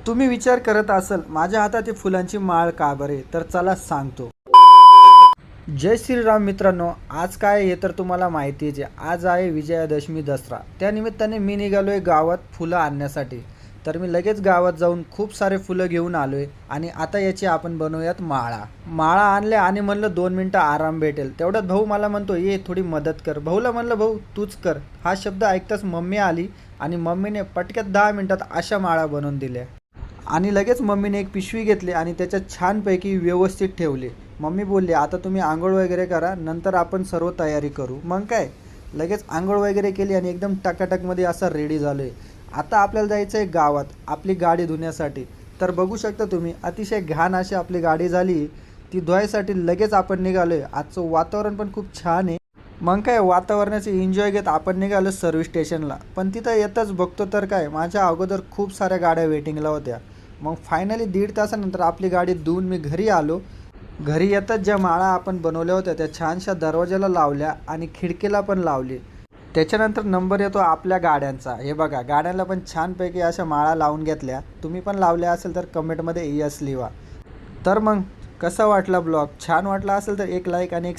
तुम्ही विचार करत असाल माझ्या हातात ही फुलांची माळ का बरे, तर चला सांगतो. जय श्रीराम मित्रांनो, आज काय आहे हे तर तुम्हाला माहितीच आहे. आज आहे विजयादशमी दसरा. त्यानिमित्ताने मी निघालोय गावात फुलं आणण्यासाठी. तर मी लगेच गावात जाऊन खूप सारे फुलं घेऊन आलोय आणि आता याची आपण बनवूयात माळा. माळा आणल्या आणि म्हणलं 2 मिनटं आराम भेटेल. तेवढ्यात भाऊ मला म्हणतो ये थोडी मदत कर. भाऊला म्हणलं भाऊ तूच कर. हा शब्द ऐकताच मम्मी आली आणि मम्मीने पटक्यात 10 मिनिटात अशा माळा बनवून दिल्या. आणि लगेच मम्मीने एक पिशवी घेतली आणि त्याच्यात छानपैकी व्यवस्थित ठेवली. मम्मी बोलली आता तुम्ही आंघोळ वगैरे करा, नंतर आपण सर्व तयारी करू. मग काय, लगेच आंघोळ वगैरे केली आणि एकदम टकाटकमध्ये असा रेडी झालो आहे. आता आपल्याला जायचं आहे गावात आपली गाडी धुण्यासाठी. तर बघू शकता तुम्ही अतिशय घाण अशी आपली गाडी झाली. ती धुवायसाठी लगेच आपण निघालो आहे. आजचं वातावरण पण खूप छान आहे. मग काय वातावरणाचे एन्जॉय घेत आपण निघालो सर्व्हिस स्टेशनला. पण तिथं येतच बघतो तर काय माझ्या अगोदर खूप साऱ्या गाड्या वेटिंगला होत्या. मग फायनली 1.5 तासानंतर आपली गाडी धुवून मी घरी आलो. घरी येताच ज्या माळा आपण बनवल्या होत्या त्या छानशा दरवाजाला लावल्या आणि खिडकीला पण लावली. त्याच्यानंतर नंबर येतो आपल्या गाड्यांचा. हे बघा गाड्यांना पण छानपैकी अशा माळा लावून घेतल्या. तुम्ही पण लावल्या असेल तर कमेंटमध्ये यस लिहा. तर मग कसा वाटला ब्लॉग, छान वाटला असेल तर एक लाईक आणि एक